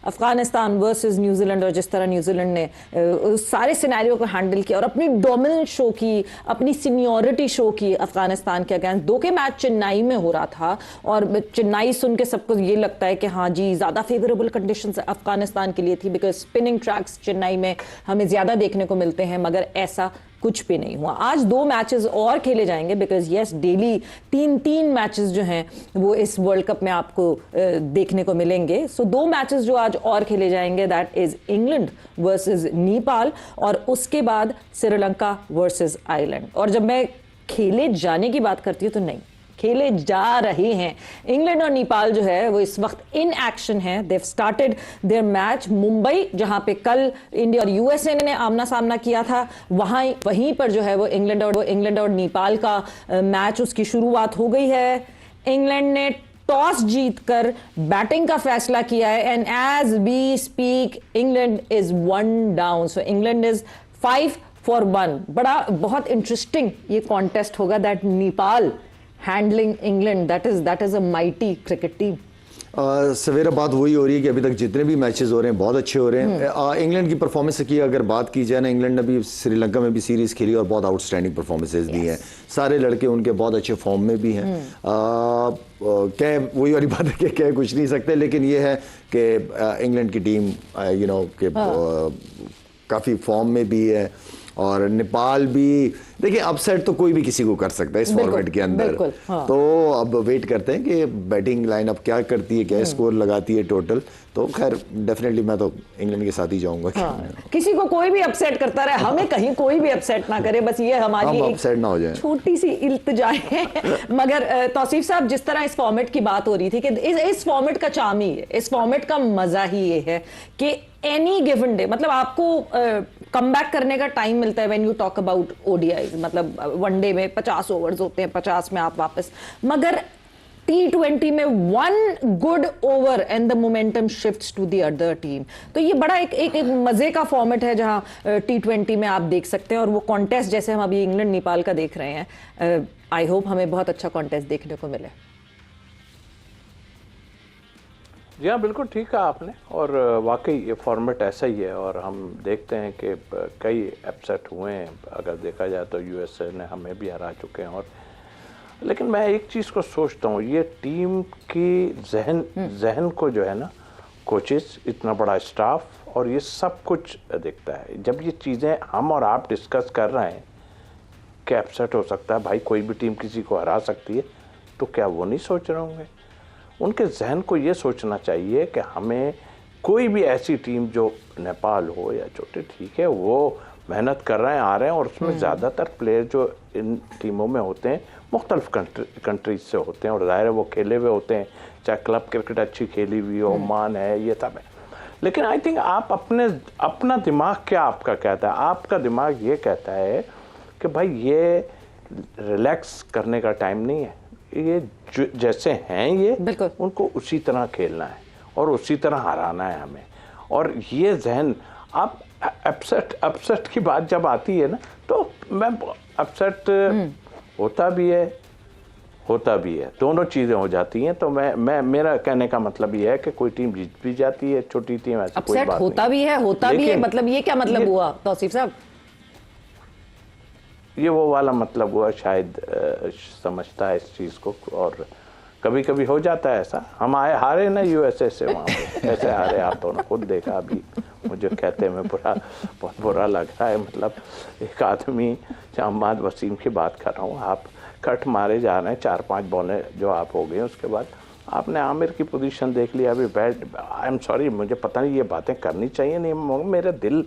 Afghanistan versus New Zealand, और जिस तरह न्यूजीलैंड ने उस सारे सिनेरियो को हैंडल किया और अपनी डोमिनेंस शो की, अपनी सीनियरिटी शो की अफगानिस्तान के अगेंस्ट। 2 के मैच चेन्नई में हो रहा था और चेन्नई सुन के सबको ये लगता है कि हाँ जी ज़्यादा फेवरेबल कंडीशंस अफगानिस्तान के लिए थी, बिकॉज स्पिनिंग ट्रैक्स चेन्नई में हमें ज़्यादा देखने को मिलते हैं, मगर ऐसा कुछ भी नहीं हुआ। आज 2 मैचेस और खेले जाएंगे, बिकॉज यस डेली 3 मैचेस जो हैं वो इस वर्ल्ड कप में आपको देखने को मिलेंगे। सो 2 मैचेस जो आज और खेले जाएंगे, that is England versus Nepal और उसके बाद श्रीलंका वर्सेस आयरलैंड। और जब मैं खेले जाने की बात करती हूँ तो नहीं, खेले जा रहे हैं। इंग्लैंड और नेपाल जो है वो इस वक्त इन एक्शन है। They've started there match Mumbai, जहां पे कल इंडिया और यूएसए ने आमना सामना किया था, वहीं पर जो है वो इंग्लैंड और नेपाल का मैच उसकी शुरुआत हो गई है। इंग्लैंड ने टॉस जीतकर बैटिंग का फैसला किया है and as we speak England is 1 down. So England is 5-1। बहुत इंटरेस्टिंग ये कॉन्टेस्ट होगा, that Nepal handling England, that is a mighty cricket team. सवेरा बात वही हो रही है कि अभी तक जितने भी मैचेस हो रहे हैं बहुत अच्छे हो रहे हैं। इंग्लैंड की परफॉर्मेंस की अगर बात की जाए ना, इंग्लैंड ने भी श्रीलंका में भी सीरीज खेली और बहुत आउटस्टैंडिंग परफॉर्मेंसेस दी हैं। सारे लड़के उनके बहुत अच्छे फॉर्म में भी हैं। कह वही वाली बात है कि कह कुछ नहीं सकते, लेकिन ये है कि इंग्लैंड की टीम काफ़ी फॉर्म में भी है और नेपाल भी। देखिए अपसेट तो कोई भी किसी को कर सकता है इस फॉर्मेट के अंदर। हाँ। तो अब वेट करते हैं कि बैटिंग लाइनअप क्या करती है, क्या स्कोर लगाती है टोटल। तो खैर डेफिनेटली मैं तो इंग्लैंड के साथ ही जाऊंगा। हाँ। किसी को कोई भी अपसेट करता रहे, हमें कहीं कोई भी अपसेट ना करे, बस ये हमारी अपसेट ना हो जाए, छोटी सी इल्तिजा है। मगर तौसीफ साहब, जिस तरह इस फॉर्मेट की बात हो रही थी कि इस फॉर्मेट का चार्म ही है, इस फॉर्मेट का मजा ही ये है कि एनी गिवन डे, मतलब आपको कम बैक करने का टाइम मिलता है when you talk about ODI. मतलब वनडे में 50 ओवर्स होते हैं, 50 में आप वापस, मगर T20 में 1 good over and the momentum shifts to the other team. तो ये बड़ा एक मजे का फॉर्मेट है जहां T20 में आप देख सकते हैं। और वो कॉन्टेस्ट जैसे हम अभी इंग्लैंड नेपाल का देख रहे हैं, आई होप हमें बहुत अच्छा कॉन्टेस्ट देखने को मिले। जी हाँ, बिल्कुल ठीक कहा आपने। और वाकई ये फॉर्मेट ऐसा ही है और हम देखते हैं कि कई अपसेट हुए हैं। अगर देखा जाए तो यूएसए ने हमें भी हरा चुके हैं। और लेकिन मैं एक चीज़ को सोचता हूँ, ये टीम की जहन को जो है ना, कोचेस, इतना बड़ा स्टाफ और ये सब कुछ देखता है। जब ये चीज़ें हम और आप डिस्कस कर रहे हैं कि अपसेट हो सकता है, भाई कोई भी टीम किसी को हरा सकती है, तो क्या वो नहीं सोच रहे होंगे? उनके जहन को ये सोचना चाहिए कि हमें कोई भी ऐसी टीम जो नेपाल हो या छोटे, ठीक है, वो मेहनत कर रहे हैं, आ रहे हैं और उसमें ज़्यादातर प्लेयर जो इन टीमों में होते हैं मुख्तलिफ कंट्रीज से होते हैं और ज़ाहिर है वो खेले हुए होते हैं, चाहे क्लब क्रिकेट अच्छी खेली हुई हो, ओमान है, ये सब है। लेकिन आई थिंक आप अपना दिमाग क्या आपका कहता है? आपका दिमाग ये कहता है कि भाई ये रिलैक्स करने का टाइम नहीं है, ये जैसे हैं ये उनको उसी तरह खेलना है और उसी तरह हराना है हमें। और ये जहन, आप अपसेट की बात जब आती है ना, तो मैं अपसेट होता भी है, दोनों चीज़ें हो जाती हैं। तो मैं मेरा कहने का मतलब ये है कि कोई टीम जीत भी जाती है, छोटी टीम, ऐसी कोई बात होता भी है, मतलब ये क्या मतलब हुआ तौसीफ साहब? ये वो वाला मतलब हुआ, शायद समझता है इस चीज़ को। और कभी कभी हो जाता है ऐसा। हम हारे ना यूएसए से, वहाँ पे कैसे हारे आप तो खुद देखा। अभी मुझे कहते में बहुत बुरा लग रहा है। मतलब एक आदमी, अहमद वसीम की बात कर रहा हूँ, आप कट मारे जा रहे हैं, 4-5 बॉलें जो आप हो गए, उसके बाद आपने आमिर की पोजीशन देख लिया। अभी आई एम सॉरी, मुझे पता नहीं ये बातें करनी चाहिए नहीं, मेरे दिल,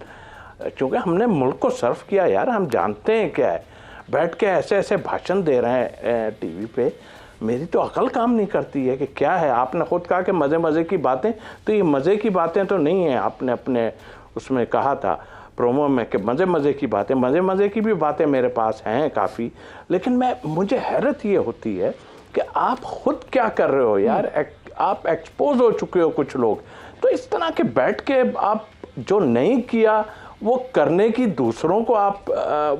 क्योंकि हमने मुल्क को सर्व किया यार, हम जानते हैं क्या है। बैठ के ऐसे ऐसे भाषण दे रहे हैं टीवी पे, मेरी तो अकल काम नहीं करती है कि क्या है। आपने खुद कहा कि मज़े की बातें, तो ये मज़े की बातें तो नहीं है। आपने अपने उसमें कहा था प्रोमो में कि मज़े की बातें, मज़े की भी बातें मेरे पास हैं काफ़ी। लेकिन मुझे हैरत ये होती है कि आप खुद क्या कर रहे हो यार। आप एक्सपोज हो चुके हो कुछ लोग, तो इस तरह के बैठ के आप जो नहीं किया वो करने की दूसरों को आप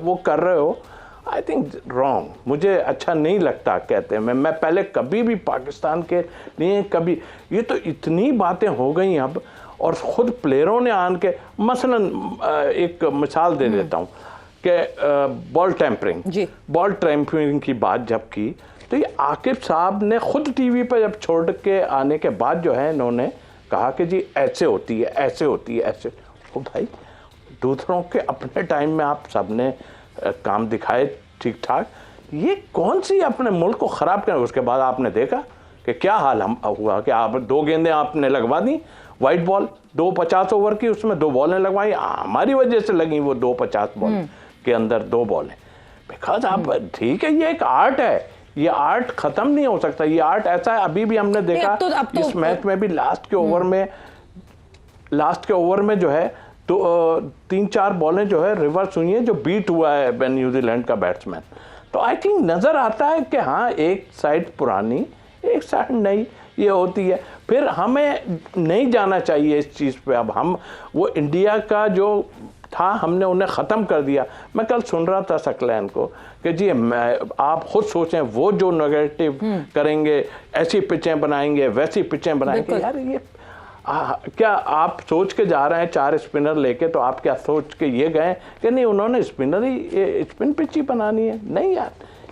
वो कर रहे हो, आई थिंक रॉन्ग। मुझे अच्छा नहीं लगता। कहते हैं मैं पहले कभी भी पाकिस्तान के लिए कभी, ये तो इतनी बातें हो गई अब, और खुद प्लेयरों ने आन के, मसलन एक मिसाल दे देता हूँ कि बॉल टैंपरिंग की बात जब की, तो ये आकिब साहब ने खुद टीवी पर जब छोड़ के आने के बाद जो है इन्होंने कहा कि जी ऐसे होती है, ऐसे होती है, ऐसे। ओ भाई, दूसरों के अपने टाइम में आप सबने काम दिखाए ठीक ठाक, ये कौन सी अपने मुल्क को ख़राब करें। उसके बाद आपने देखा कि क्या हाल हुआ कि आप 2 गेंदें आपने लगवा दी, वाइट बॉल, 2 50 ओवर की, उसमें 2 बॉलें लगवाई, हमारी वजह से लगी वो 2 50 बॉल के अंदर 2 बॉलें। बिकॉज आप, ठीक है, ये एक आर्ट है, ये आर्ट खत्म नहीं हो सकता, ये आर्ट ऐसा है। अभी भी हमने देखा अब तो इस मैच में भी लास्ट के ओवर में जो है तो 3-4 बॉलें जो है रिवर्स हुई हैं, जो बीट हुआ है न्यूजीलैंड का बैट्समैन। तो आई थिंक नज़र आता है कि हाँ, एक साइड पुरानी, एक साइड नई, ये होती है। फिर हमें नहीं जाना चाहिए इस चीज़ पे। अब हम वो इंडिया का जो था हमने उन्हें ख़त्म कर दिया। मैं कल सुन रहा था सकलैन को कि जी आप खुद सोचें, वो जो नेगेटिव करेंगे, ऐसी पिचें बनाएंगे, वैसी पिचें बनाएंगे। यार ये क्या आप सोच के जा रहे हैं 4 स्पिनर लेके, तो आप क्या सोच के ये गए कि नहीं उन्होंने स्पिन पिच ही बनानी है? नहीं यार,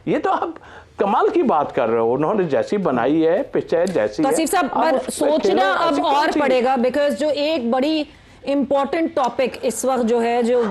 ये तो आप कमाल की बात कर रहे हो। उन्होंने जैसी बनाई है पिच है जैसी तौसीफ साहब, पर सोचना अब और पड़ेगा, बिकॉज जो एक बड़ी इंपॉर्टेंट टॉपिक इस वक्त जो है, जो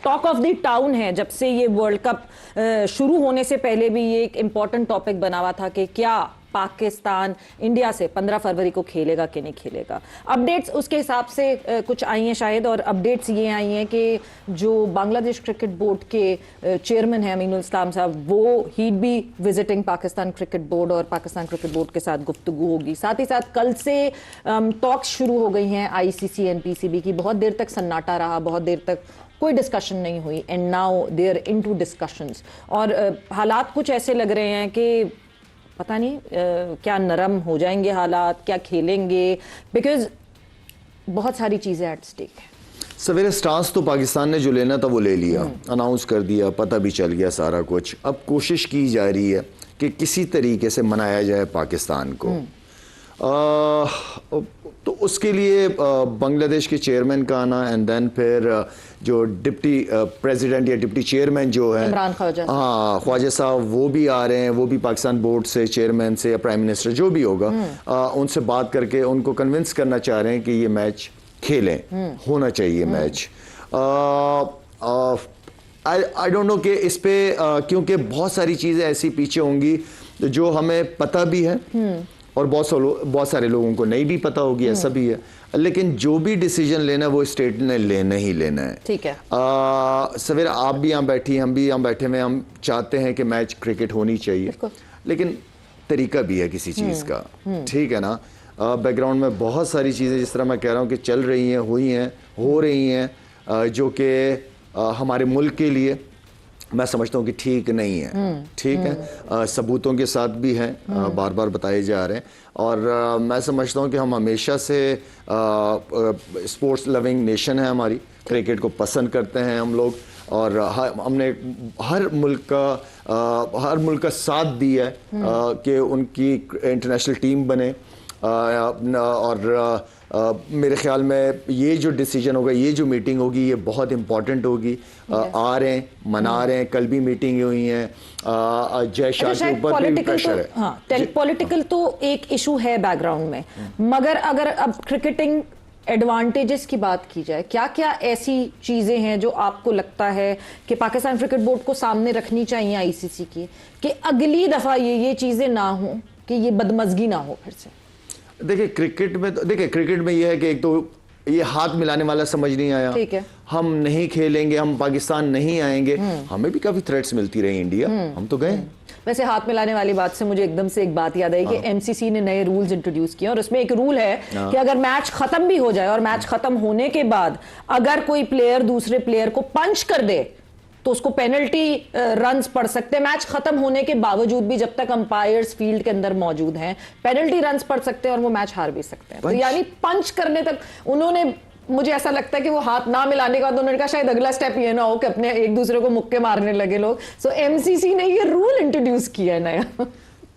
टॉक ऑफ द टाउन है, जब से ये वर्ल्ड कप शुरू होने से पहले भी ये एक इंपॉर्टेंट टॉपिक बना हुआ था कि क्या पाकिस्तान इंडिया से 15 फरवरी को खेलेगा कि नहीं खेलेगा। अपडेट्स उसके हिसाब से कुछ आई हैं शायद, और अपडेट्स ये आई हैं कि जो बांग्लादेश क्रिकेट बोर्ड के चेयरमैन हैं अमीनुल इस्लाम साहब, वो ही be visiting Pakistan cricket board और पाकिस्तान क्रिकेट बोर्ड के साथ गुफ्तगू होगी। साथ ही साथ कल से टॉक्स शुरू हो गई हैं ICC NPCB की। बहुत देर तक सन्नाटा रहा, बहुत देर तक कोई डिस्कशन नहीं हुई, and now they are into discussions. और हालात कुछ ऐसे लग रहे हैं कि पता नहीं क्या नरम हो जाएंगे हालात, क्या खेलेंगे, बिकॉज बहुत सारी चीज़ें एट स्टेक है। सवेरे स्टांस तो पाकिस्तान ने जो लेना था वो ले लिया, अनाउंस कर दिया, पता भी चल गया सारा कुछ। अब कोशिश की जा रही है कि किसी तरीके से मनाया जाए पाकिस्तान को। तो उसके लिए बांग्लादेश के चेयरमैन का आना, एंड देन फिर जो डिप्टी प्रेसिडेंट या डिप्टी चेयरमैन जो है इमरान ख्वाजा, हाँ ख्वाजा साहब, वो भी आ रहे हैं। वो भी पाकिस्तान बोर्ड से, चेयरमैन से या प्राइम मिनिस्टर जो भी होगा, उनसे बात करके उनको कन्विंस करना चाह रहे हैं कि ये मैच खेलें, होना चाहिए मैच। आई डोंट नो कि इस पे क्योंकि बहुत सारी चीज़ें ऐसी पीछे होंगी जो हमें पता भी है और बहुत सारे लोगों को नहीं भी पता होगी, ऐसा भी है। लेकिन जो भी डिसीजन लेना है वो स्टेट ने लेना ही लेना है। ठीक है। सवेरे आप भी यहाँ बैठी, हम भी यहाँ बैठे हुए, हम चाहते हैं कि मैच क्रिकेट होनी चाहिए, लेकिन तरीका भी है किसी चीज़ का, ठीक है ना। बैकग्राउंड में बहुत सारी चीज़ें, जिस तरह मैं कह रहा हूँ कि चल रही हैं, हुई हैं, हो रही हैं, जो कि हमारे मुल्क के लिए मैं समझता हूँ कि ठीक नहीं है। ठीक है, सबूतों के साथ भी हैं, बार बार बताए जा रहे हैं। और मैं समझता हूँ कि हम हमेशा से स्पोर्ट्स लविंग नेशन है हमारी, क्रिकेट को पसंद करते हैं हम लोग, और हमने हर मुल्क का साथ दिया है कि उनकी इंटरनेशनल टीम बने। और मेरे ख्याल में ये जो डिसीजन होगा, ये जो मीटिंग होगी, ये बहुत इंपॉर्टेंट होगी। आ रहे हैं, मना रहे हैं, कल भी मीटिंग हुई हैं। जय शाह के ऊपर भी प्रेशर है। हाँ, पॉलिटिकल तो एक इशू है बैकग्राउंड में, मगर अगर अब क्रिकेटिंग एडवांटेजेस की बात की जाए, क्या क्या ऐसी चीजें हैं जो आपको लगता है कि पाकिस्तान क्रिकेट बोर्ड को सामने रखनी चाहिए ICC की, कि अगली दफा ये चीजें ना हो, कि ये बदमजगी ना हो फिर से? देखिए क्रिकेट में यह है कि एक तो ये हाथ मिलाने वाला समझ नहीं आया। ठीक है, हम नहीं खेलेंगे, हम पाकिस्तान नहीं आएंगे। हमें भी काफी थ्रेट्स मिलती रही इंडिया, हम तो गए। वैसे हाथ मिलाने वाली बात से मुझे एकदम से एक बात याद आई कि MCC ने नए रूल्स इंट्रोड्यूस किए, और उसमें एक रूल है कि अगर मैच खत्म भी हो जाए और मैच खत्म होने के बाद अगर कोई प्लेयर दूसरे प्लेयर को पंच कर दे तो उसको पेनल्टी रन्स पड़ सकते हैं। मैच खत्म होने के बावजूद भी, जब तक अंपायर्स फील्ड के अंदर मौजूद हैं, पेनल्टी रन्स पड़ सकते हैं और वो मैच हार भी सकते हैं। तो यानी पंच करने तक उन्होंने, मुझे ऐसा लगता है कि वो हाथ ना मिलाने का, तो उन्होंने कहा शायद अगला स्टेप ये ना हो कि अपने एक दूसरे को मुक्के मारने लगे लोग। सो MCC ने ये रूल इंट्रोड्यूस किया है नया।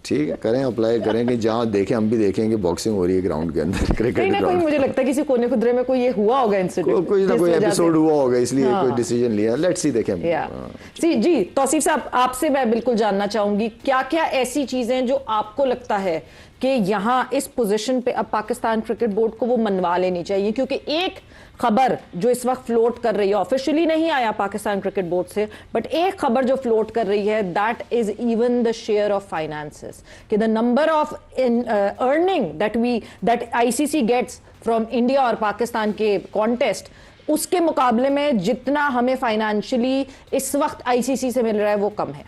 ठीक है, करें, अप्लाई करेंगे, जहाँ देखें हम भी देखेंगे बॉक्सिंग हो रही है ग्राउंड के अंदर, कहीं क्रिकेट ना कहीं ग्राउंड, मुझे लगता है किसी कोने खुदरे में कोई ये हुआ होगा इंसिडेंट, कोई ना कोई एपिसोड हुआ होगा, इसलिए हाँ। कोई डिसीजन लिया। लेट्स सी, देखें। जी तौसीफ साहब, आपसे मैं बिल्कुल जानना चाहूंगी, क्या क्या ऐसी चीजें जो आपको लगता है कि यहाँ इस पोजीशन पे अब पाकिस्तान क्रिकेट बोर्ड को वो मनवा लेनी चाहिए? क्योंकि एक खबर जो इस वक्त फ्लोट कर रही है, ऑफिशियली नहीं आया पाकिस्तान क्रिकेट बोर्ड से, बट एक खबर जो फ्लोट कर रही है, that is even the share of finances, कि the number of earning that ICC gets from India और पाकिस्तान के कॉन्टेस्ट, उसके मुकाबले में जितना हमें फाइनेंशियली इस वक्त आईसीसी से मिल रहा है वो कम है।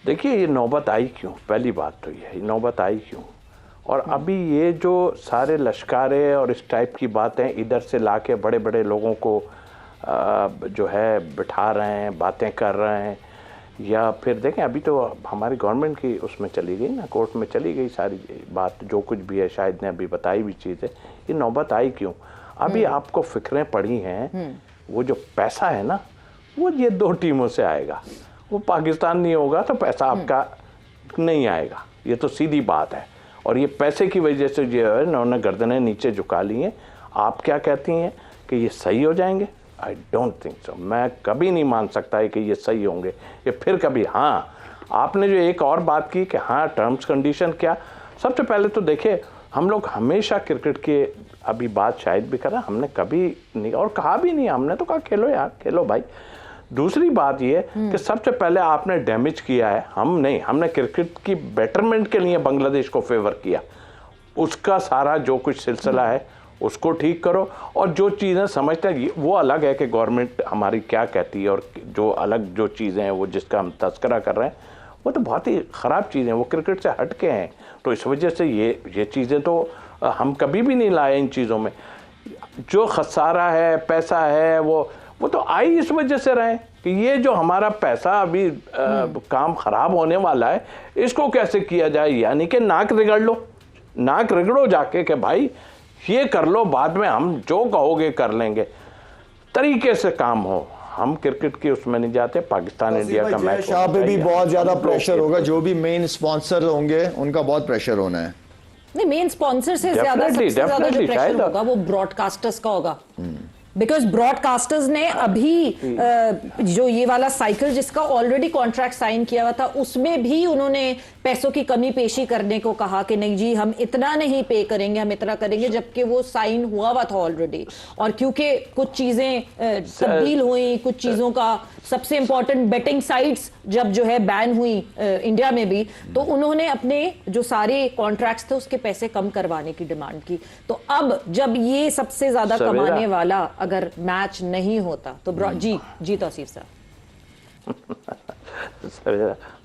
देखिए, ये नौबत आई क्यों? पहली बात तो ये नौबत आई क्यों? और अभी ये जो सारे लश्कारे और इस टाइप की बातें इधर से लाके बड़े बड़े लोगों को जो है बिठा रहे हैं, बातें कर रहे हैं, या फिर देखें अभी तो हमारी गवर्नमेंट की उसमें चली गई ना, कोर्ट में चली गई सारी बात, जो कुछ भी है शायद ने अभी बताई भी चीज़ है। ये नौबत आई क्यों? अभी आपको फिक्रें पड़ी हैं, वो जो पैसा है ना, वो ये दो टीमों से आएगा। वो पाकिस्तान नहीं होगा तो पैसा आपका नहीं आएगा, ये तो सीधी बात है। और ये पैसे की वजह से जो है इन्होंने गर्दनें नीचे झुका ली हैं। आप क्या कहती हैं कि ये सही हो जाएंगे? I don't think so. मैं कभी नहीं मान सकता है कि ये सही होंगे, ये फिर कभी। हाँ, आपने जो एक और बात की कि हाँ टर्म्स कंडीशन क्या, सबसे पहले तो देखिए हम लोग हमेशा क्रिकेट के, अभी बात शायद भी करा, हमने कभी नहीं और कहा भी नहीं, हमने तो कहा खेलो यार, खेलो भाई। दूसरी बात ये कि सबसे पहले आपने डैमेज किया है, हम नहीं, हमने क्रिकेट की बेटरमेंट के लिए बांग्लादेश को फेवर किया। उसका सारा जो कुछ सिलसिला है उसको ठीक करो, और जो चीज़ें समझते हैं वो अलग है कि गवर्नमेंट हमारी क्या कहती है, और जो अलग जो चीज़ें हैं वो जिसका हम तस्करा कर रहे हैं वो तो बहुत ही ख़राब चीज़ें हैं, वो क्रिकेट से हट के हैं। तो इस वजह से ये चीज़ें तो हम कभी भी नहीं लाए इन चीज़ों में। जो खसारा है, पैसा है, वो तो आई इस वजह से रहे कि ये जो हमारा पैसा अभी काम खराब होने वाला है, इसको कैसे किया जाए, यानी कि नाक रगड़ लो, नाक रगड़ो जाके कि भाई ये कर लो, बाद में हम जो कहोगे कर लेंगे, तरीके से काम हो। हम क्रिकेट की उसमें नहीं जाते। पाकिस्तान इंडिया का मैच शाह पे भी बहुत ज्यादा प्रेशर होगा, जो भी मेन स्पॉन्सर होंगे उनका बहुत प्रेशर होना है। नहीं, मेन स्पॉन्सर से ज्यादा, सबसे ज्यादा जो प्रेशर होगा वो ब्रॉडकास्टर्स का होगा, बिकॉज ब्रॉडकास्टर्स ने अभी जो ये वाला साइकिल जिसका ऑलरेडी कॉन्ट्रैक्ट साइन किया हुआ था, उसमें भी उन्होंने पैसों की कमी पेशी करने को कहा कि नहीं जी हम इतना नहीं पे करेंगे, हम इतना करेंगे, जबकि वो साइन हुआ हुआ था ऑलरेडी। और क्योंकि कुछ चीजें तब्दील हुई, कुछ चीजों का, सबसे इंपॉर्टेंट बेटिंग साइट्स जब जो है बैन हुई इंडिया में भी, तो उन्होंने अपने जो सारे कॉन्ट्रैक्ट्स थे उसके पैसे कम करवाने की डिमांड की। तो अब जब ये सबसे ज्यादा कमाने वाला अगर मैच नहीं होता तो जी तौसीफ साहब।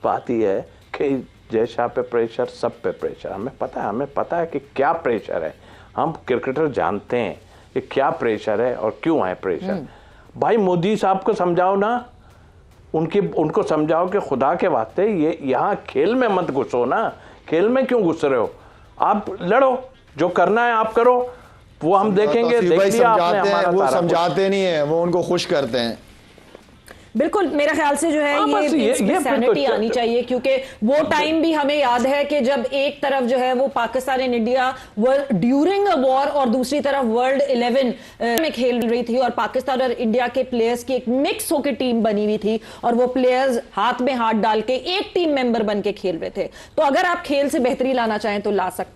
बात ही है कि जय शाह पे प्रेशर, सब पे प्रेशर, हमें पता है कि क्या प्रेशर है। हम क्रिकेटर जानते हैं कि क्या प्रेशर है और क्यों है प्रेशर। भाई मोदी साहब को समझाओ ना, उनको समझाओ कि खुदा के वास्ते ये यहाँ खेल में मत घुसो ना, खेल में क्यों घुस रहे हो, आप लड़ो, जो करना है आप करो, वो हम देखेंगे। देख लिया आपने हमारा, वो समझाते नहीं है, वो उनको खुश करते हैं। बिल्कुल, मेरा ख्याल से जो है ये सैनिटी आनी चाहिए, क्योंकि वो टाइम भी हमें याद है कि जब एक तरफ जो है वो Pakistan and India during a war और दूसरी तरफ वर्ल्ड 11 में खेल रही थी, और पाकिस्तान और इंडिया के प्लेयर्स की एक मिक्स होकर टीम बनी हुई थी, और वो प्लेयर्स हाथ में हाथ डाल के एक टीम मेंबर बन के खेल रहे थे। तो अगर आप खेल से बेहतरी लाना चाहें तो ला सकते